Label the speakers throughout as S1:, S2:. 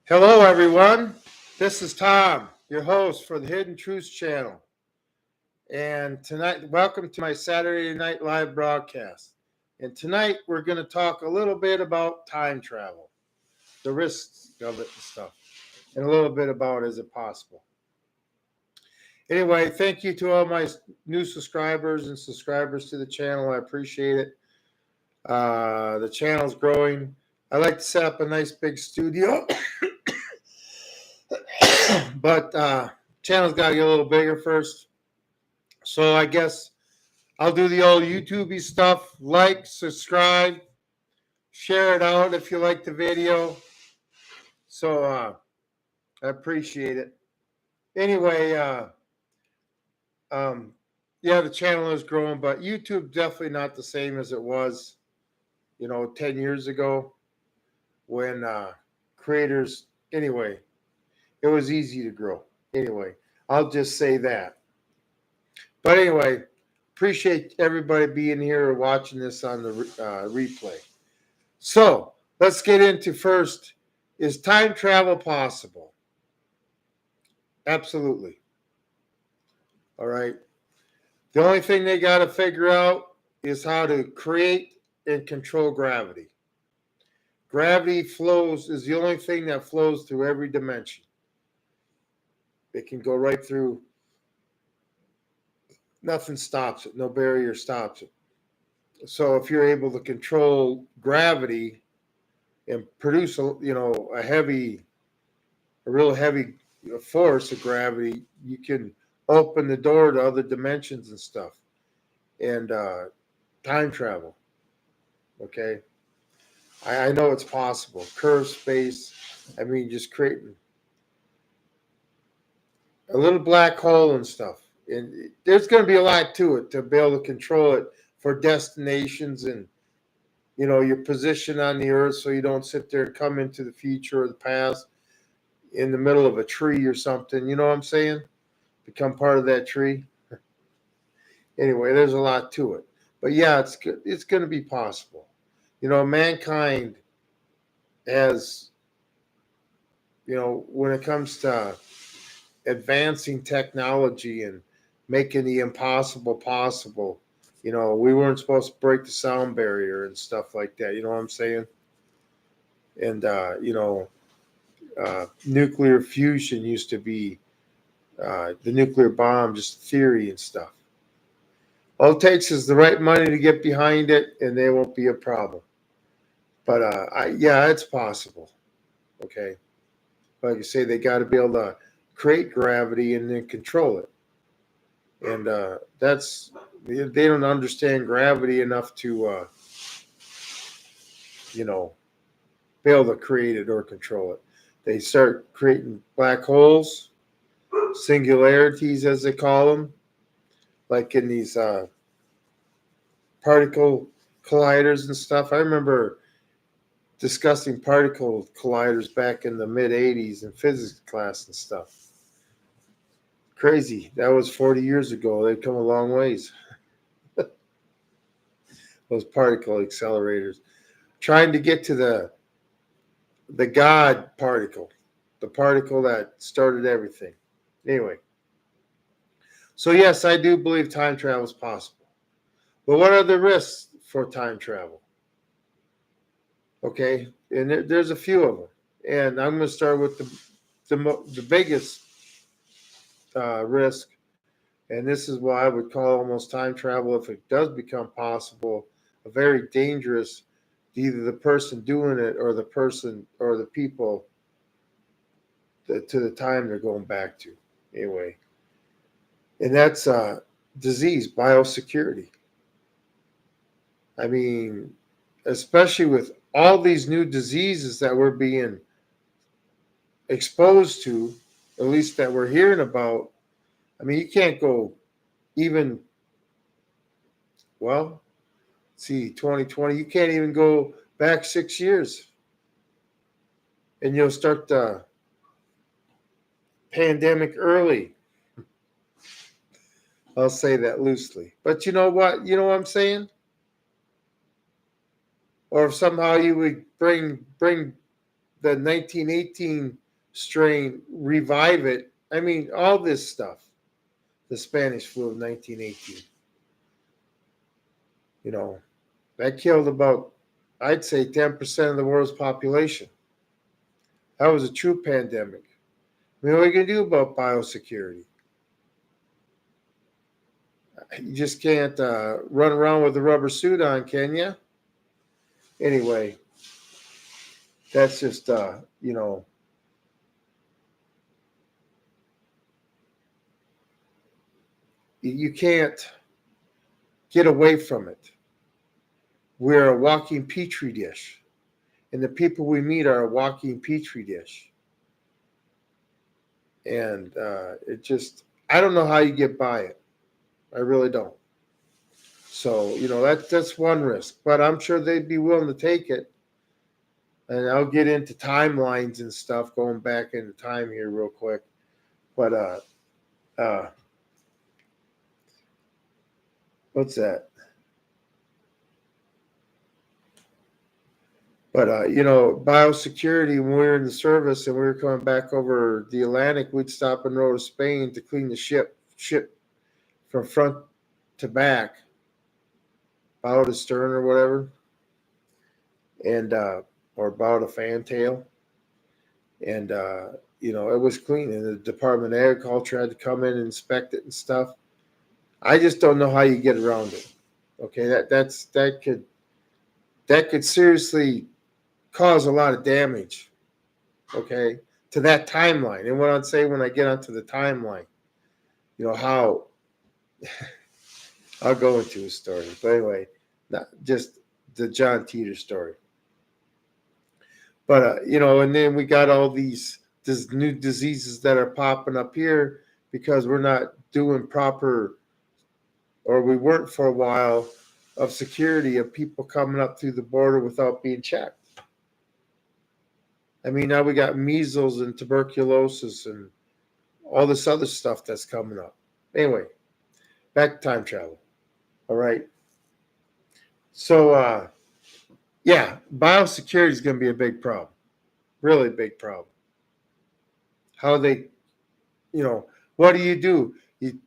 S1: Hello, everyone. This is Tom, your host for the Hidden Truths channel. And tonight, welcome to my Saturday night live broadcast. And tonight, we're going to talk a little bit about time travel, the risks of it and stuff, and a little bit about is it possible. Anyway, thank you to all my new subscribers and subscribers to the channel. I appreciate it. The channel's growing. I like to set up a nice big studio. But channel's got to get a little bigger first. So I guess I'll do the old YouTubey stuff. Like, subscribe, share it out if you like the video. So I appreciate it. Anyway, the channel is growing, but YouTube definitely not the same as it was, 10 years ago when creators, anyway, it was easy to grow. Anyway, I'll just say that. But anyway, appreciate everybody being here or watching this on the replay. So let's get into first, is time travel possible? Absolutely. All right. The only thing they got to figure out is how to create and control gravity. Gravity is the only thing that flows through every dimension. It can go right through. Nothing stops it. No barrier stops it. So if you're able to control gravity and produce a real heavy force of gravity, you can open the door to other dimensions and stuff, and time travel. Okay, I know it's possible. Curved space. I mean, just creating a little black hole and stuff. And there's going to be a lot to it to be able to control it for destinations and, your position on the earth, so you don't sit there and come into the future or the past in the middle of a tree or something. You know what I'm saying? Become part of that tree. Anyway, there's a lot to it. But yeah, it's going to be possible. Mankind has, when it comes to advancing technology and making the impossible possible. We weren't supposed to break the sound barrier and stuff like that. You know what I'm saying? And, nuclear fusion used to be the nuclear bomb, just theory and stuff. All it takes is the right money to get behind it, and there won't be a problem. But, it's possible. Okay. Like I say, they got to be able to create gravity and then control it. And they don't understand gravity enough to, be able to create it or control it. They start creating black holes, singularities as they call them, like in these particle colliders and stuff. I remember discussing particle colliders back in the mid-'80s in physics class and stuff. Crazy. That was 40 years ago. They've come a long ways. Those particle accelerators. Trying to get to the God particle, the particle that started everything. Anyway. So yes, I do believe time travel is possible. But what are the risks for time travel? Okay, and there's a few of them. And I'm going to start with the biggest risk, and this is why I would call almost time travel, if it does become possible, a very dangerous, either the person doing it or the person or the people to the time they're going back to. Anyway, and that's disease, biosecurity. I mean, especially with all these new diseases that we're being exposed to, at least that we're hearing about. I mean, you can't go even, 2020, you can't even go back 6 years and you'll start the pandemic early. I'll say that loosely. But you know what? You know what I'm saying? Or if somehow you would bring the 1918 strain, revive it. I mean, all this stuff. The Spanish flu of 1918. You know, that killed about, I'd say, 10% of the world's population. That was a true pandemic. I mean, what are you going to do about biosecurity? You just can't run around with a rubber suit on, can you? Anyway, that's just, you can't get away from it. We're a walking petri dish, and the people we meet are a walking petri dish. And it just, I don't know how you get by it. I really don't. So, that's one risk, but I'm sure they'd be willing to take it. And I'll get into timelines and stuff, going back into time here real quick. But what's that? But biosecurity. When we were in the service and we were coming back over the Atlantic, we'd stop and row to Spain to clean the ship from front to back, bow to stern or whatever, and or bow to fantail, and it was clean. And the Department of Agriculture had to come in and inspect it and stuff. I just don't know how you get around it. Okay, that could seriously cause a lot of damage. Okay, to that timeline. And what I'd say when I get onto the timeline, how I'll go into a story. But anyway, not just the John Teeter story. But and then we got all these new diseases that are popping up here because we're not doing proper, or we weren't for a while, of security of people coming up through the border without being checked. I mean, now we got measles and tuberculosis and all this other stuff that's coming up. Anyway, back to time travel. All right. So, yeah, biosecurity is going to be a big problem. Really big problem. How they, what do? You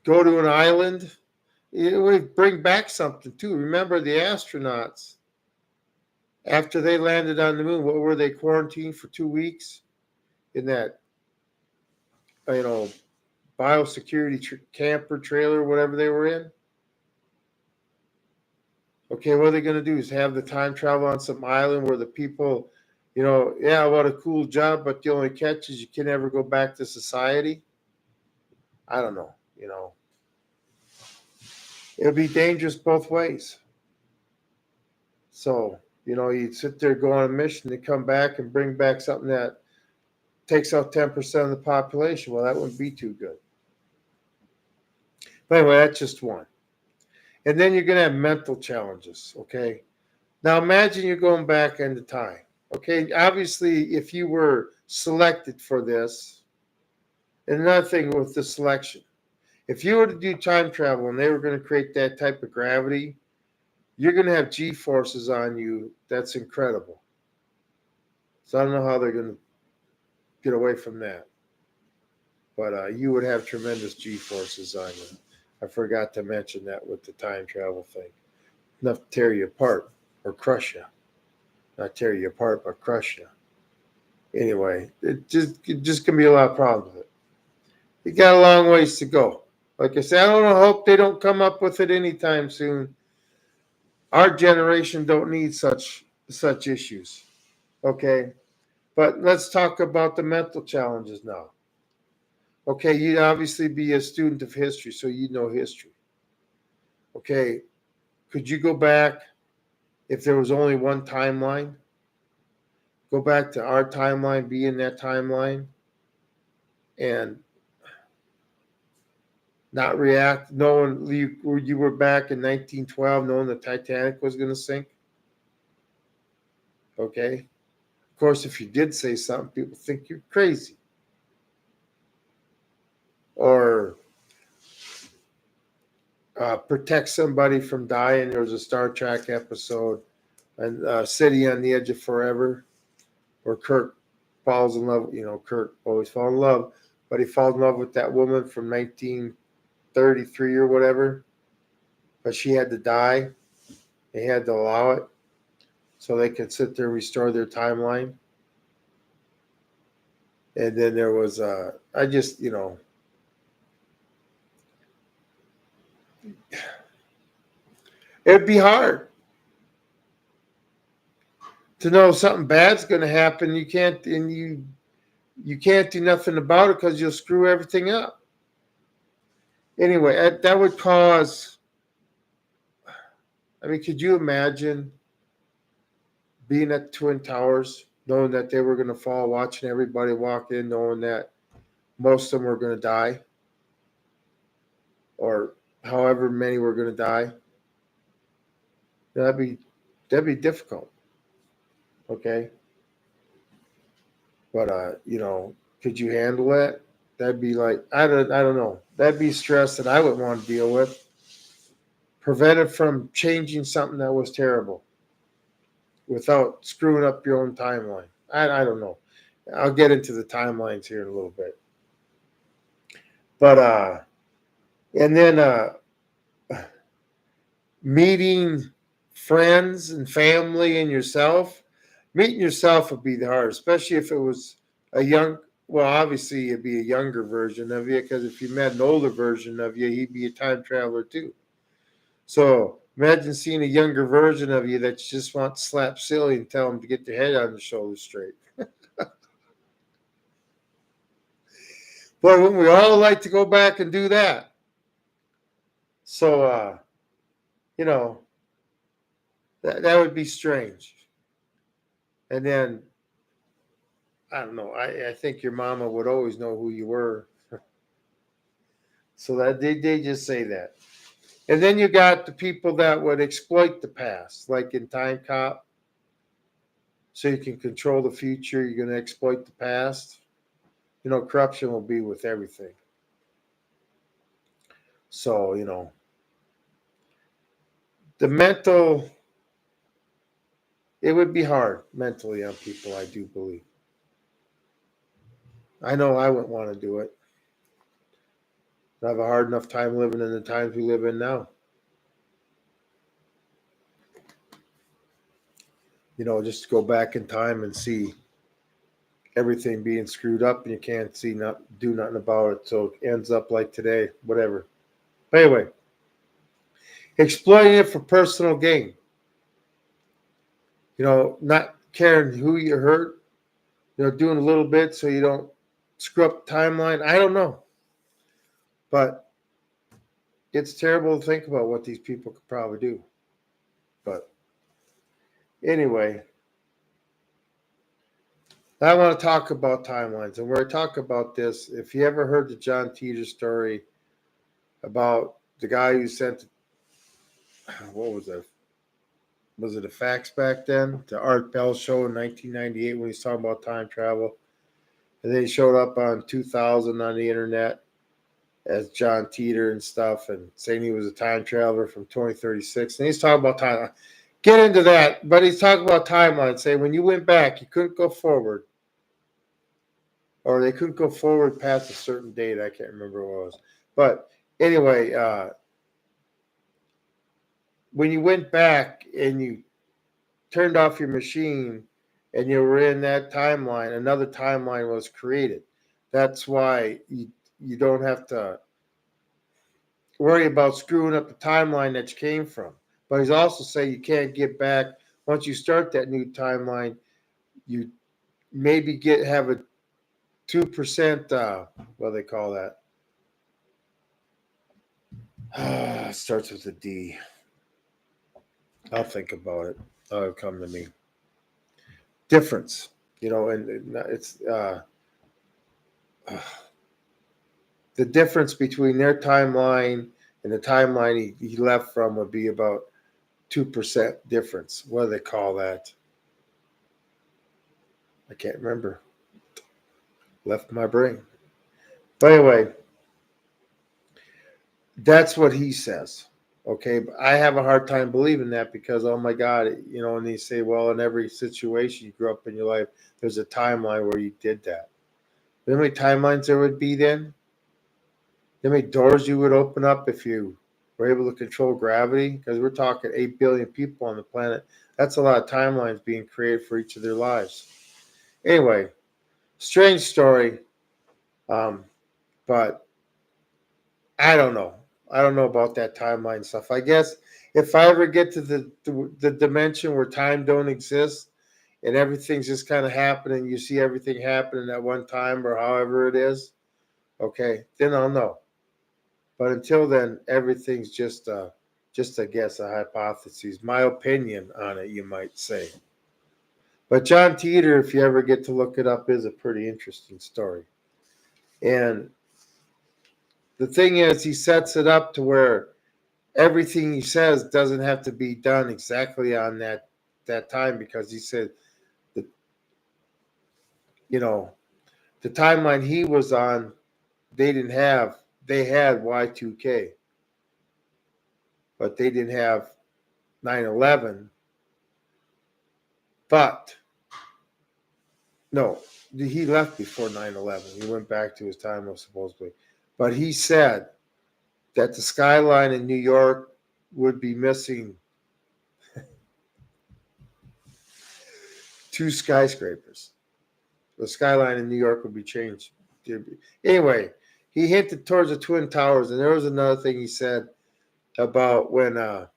S1: go to an island. We bring back something too. Remember the astronauts, after they landed on the moon, what were they, quarantined for 2 weeks in that, biosecurity camper trailer, whatever they were in? Okay, what are they going to do? Is have the time travel on some island where the people, yeah, what a cool job, but the only catch is you can never go back to society? I don't know, It'll be dangerous both ways. So, you'd sit there, go on a mission, and come back and bring back something that takes out 10% of the population. Well, that wouldn't be too good. But anyway, that's just one. And then you're going to have mental challenges, okay? Now imagine you're going back into time, okay? Obviously, if you were selected for this, and another thing with the selection, if you were to do time travel and they were going to create that type of gravity, you're going to have G-forces on you. That's incredible. So I don't know how they're going to get away from that. But you would have tremendous G-forces on you. I forgot to mention that with the time travel thing. Enough to tear you apart or crush you. Not tear you apart, but crush you. Anyway, it just going to be a lot of problems with it. You got a long ways to go. Like I said, I don't know, hope they don't come up with it anytime soon. Our generation don't need such issues. Okay? But let's talk about the mental challenges now. Okay, you'd obviously be a student of history, so you know history. Okay, could you go back if there was only one timeline? Go back to our timeline, be in that timeline, and not react, knowing you were back in 1912, knowing the Titanic was going to sink? Okay? Of course, if you did say something, people think you're crazy. Or protect somebody from dying. There was a Star Trek episode, and City on the Edge of Forever. where Kirk falls in love. Kirk always falls in love, but he falls in love with that woman from 1933 or whatever. But she had to die. They had to allow it so they could sit there and restore their timeline. And then there was, I just, it'd be hard to know something bad's going to happen. You can't, and you can't do nothing about it because you'll screw everything up. Anyway, that would cause. I mean, could you imagine being at Twin Towers, knowing that they were going to fall, watching everybody walk in, knowing that most of them were going to die, or however many were going to die? That'd be difficult. Okay, but could you handle that? That'd be like I don't know. That'd be stress that I would want to deal with. Prevented from changing something that was terrible without screwing up your own timeline. I don't know. I'll get into the timelines here in a little bit. But and then meeting friends and family and yourself. Meeting yourself would be the hardest, especially if it was a young. Well, obviously it'd be a younger version of you, because if you met an older version of you, he'd be a time traveler too. So imagine seeing a younger version of you that you just want to slap silly and tell them to get their head on the shoulders straight. Boy, wouldn't we all like to go back and do that? So, that would be strange. And then, I don't know, I think your mama would always know who you were. So that they just say that. And then you got the people that would exploit the past, like in Time Cop. So you can control the future, you're going to exploit the past. Corruption will be with everything. So, the mental, it would be hard mentally on people, I do believe. I know I wouldn't want to do it. I have a hard enough time living in the times we live in now. Just to go back in time and see everything being screwed up, and you can't do nothing about it. So it ends up like today, whatever. But anyway, exploiting it for personal gain. Not caring who you hurt, doing a little bit so you don't screw up the timeline. I don't know. But it's terrible to think about what these people could probably do. But anyway, I want to talk about timelines. And where I talk about this, if you ever heard the John Teeter story about the guy who sent, what was that? Was it a fax back then? The Art Bell show in 1998 when he was talking about time travel. And then he showed up on 2000 on the internet as John Teeter and stuff, and saying he was a time traveler from 2036. And he's talking about time. Get into that, but he's talking about timelines. Saying when you went back, you couldn't go forward, or they couldn't go forward past a certain date. I can't remember what it was. But anyway, when you went back and you turned off your machine and you were in that timeline, another timeline was created. That's why you don't have to worry about screwing up the timeline that you came from. But he's also saying you can't get back. Once you start that new timeline, you maybe have a 2%, what do they call that? Starts with a D. I'll think about it. It'll come to me. Difference, and it's the difference between their timeline and the timeline he left from would be about 2% difference. What do they call that? I can't remember. Left my brain. But anyway, that's what he says. Okay, but I have a hard time believing that because, oh my God, you know, and they say, well, in every situation you grew up in your life, there's a timeline where you did that. You know how many timelines there would be then? You know how many doors you would open up if you were able to control gravity? Because we're talking 8 billion people on the planet. That's a lot of timelines being created for each of their lives. Anyway, strange story, um, but I don't know. I don't know about that timeline stuff. I guess if I ever get to the dimension where time don't exist and everything's just kind of happening, you see everything happening at one time or however it is, okay, then I'll know. But until then, everything's just a guess, a hypothesis, my opinion on it, you might say. But John Teeter, if you ever get to look it up, is a pretty interesting story. And the thing is, he sets it up to where everything he says doesn't have to be done exactly on that time because he said that, you know, the timeline he was on, they didn't have, they had Y2K, but they didn't have 9/11. But no, he left before 9/11. He went back to his time of supposedly. But he said that the skyline in New York would be missing two skyscrapers. The skyline in New York would be changed. Anyway, he hinted towards the Twin Towers, and there was another thing he said about when I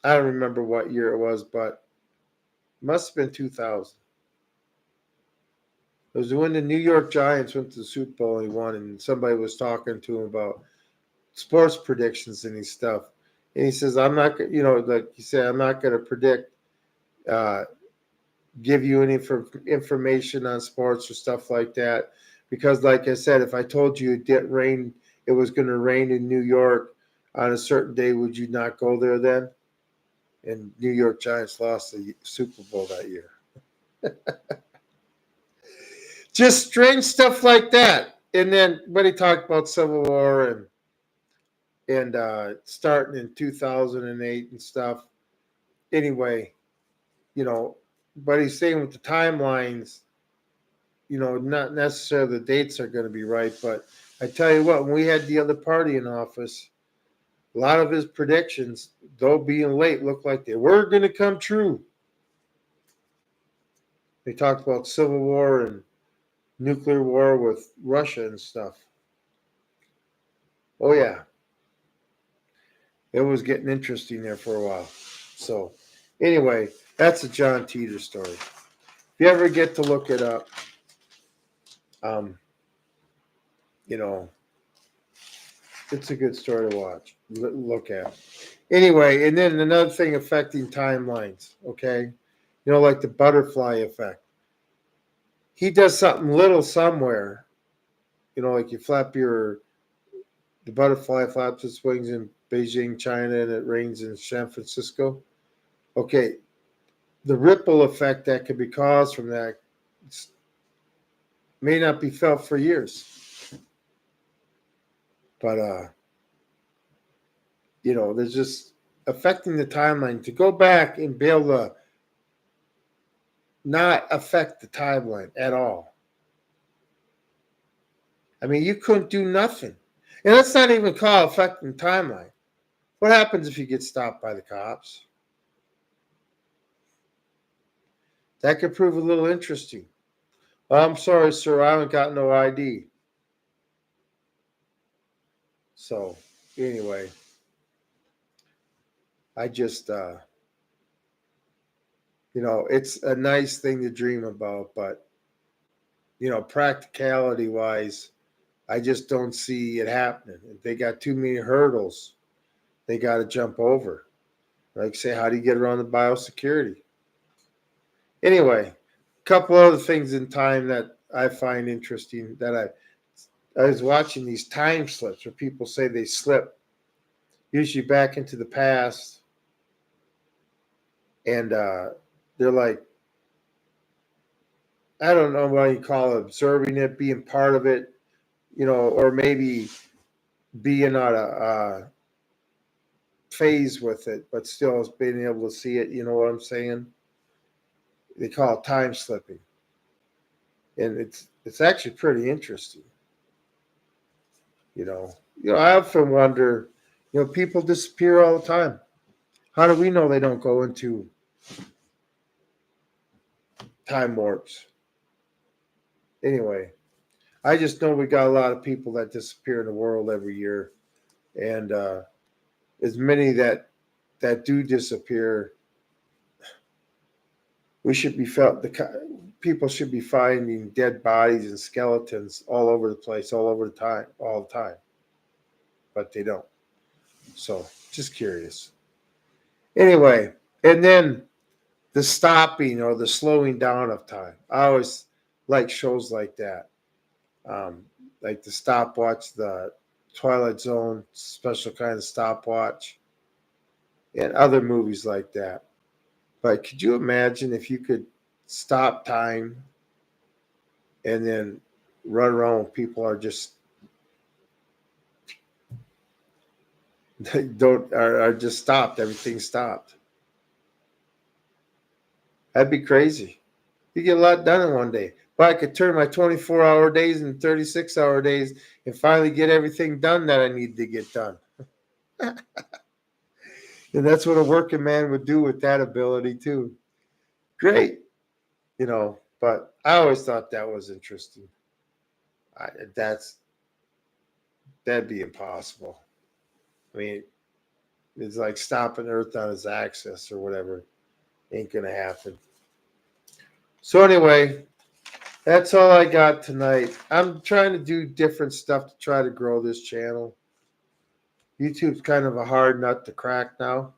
S1: don't remember what year it was, but it must have been 2000. It was when the New York Giants went to the Super Bowl and he won, and somebody was talking to him about sports predictions and his stuff. And he says, "I'm not, you know, like he said, I'm not going to predict, uh, give you any information on sports or stuff like that, because, like I said, if I told you it didn't rain, it was going to rain in New York on a certain day, would you not go there then?" And New York Giants lost the Super Bowl that year. Just strange stuff like that. And then, but he talked about Civil War and starting in 2008 and stuff. Anyway, you know, but he's saying with the timelines, you know, not necessarily the dates are going to be right. But I tell you what, when we had the other party in office, a lot of his predictions, though being late, looked like they were going to come true. They talked about Civil War and nuclear war with Russia and stuff. Oh, yeah. It was getting interesting there for a while. So, anyway, that's a John Teeter story. If you ever get to look it up, um, you know, it's a good story to watch, look at. Anyway, and then another thing affecting timelines, okay? You know, like the butterfly effect. He does something little somewhere, you know, like you flap the butterfly flaps its wings in Beijing, China, and it rains in San Francisco. Okay, the ripple effect that could be caused from that may not be felt for years. But you know, there's just affecting the timeline to go back and be able to not affect the timeline at all. I mean, you couldn't do nothing. And let's not even call affecting the timeline. What happens if you get stopped by the cops? That could prove a little interesting. Oh, I'm sorry, sir, I haven't got no ID. So, anyway, I just, you know, it's a nice thing to dream about, but, you know, practicality wise, I just don't see it happening. They got too many hurdles they got to jump over. Like, say, how do you get around the biosecurity? Anyway, a couple other things in time that I find interesting that I was watching these time slips where people say they slip, usually back into the past, and they're like, I don't know what you call it, observing it, being part of it, you know, or maybe being on a phase with it, but still being able to see it. You know what I'm saying? They call it time slipping, and it's actually pretty interesting. I often wonder. People disappear all the time. How do we know they don't go into time warps? Anyway, I just know we got a lot of people that disappear in the world every year, and as many that do disappear, we should be felt people should be finding dead bodies and skeletons all over the place, all the time, but they don't. So, just curious. Anyway, and then the stopping or the slowing down of time. I always like shows like that, um, like the stopwatch, the Twilight Zone, special kind of stopwatch, and other movies like that. But could you imagine if you could stop time and then run around when people are just they don't are just stopped, everything stopped? That'd be crazy. You get a lot done in one day. But I could turn my 24-hour days and 36-hour days and finally get everything done that I need to get done. And that's what a working man would do with that ability too. Great, but I always thought that was interesting. I, that's That'd be impossible. I mean, it's like stopping Earth on its axis or whatever. Ain't gonna happen. So anyway, that's all I got tonight. I'm trying to do different stuff to try to grow this channel. YouTube's kind of a hard nut to crack now,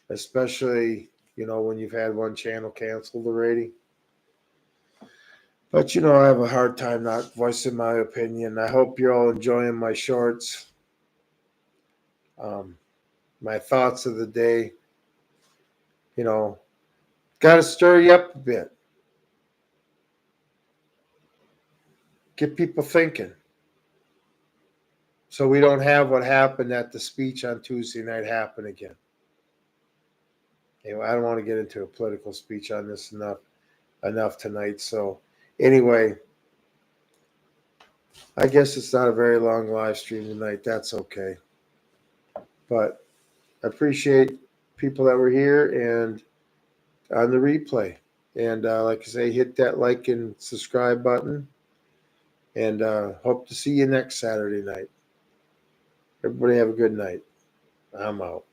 S1: especially, when you've had one channel canceled already. But, I have a hard time not voicing my opinion. I hope you're all enjoying my shorts, my thoughts of the day. Got to stir you up a bit. Get people thinking. So we don't have what happened at the speech on Tuesday night happen again. Anyway, I don't want to get into a political speech on this enough tonight. So anyway, I guess it's not a very long live stream tonight. That's okay. But I appreciate people that were here and on the replay. And like I say, hit that like and subscribe button. And hope to see you next Saturday night. Everybody have a good night. I'm out.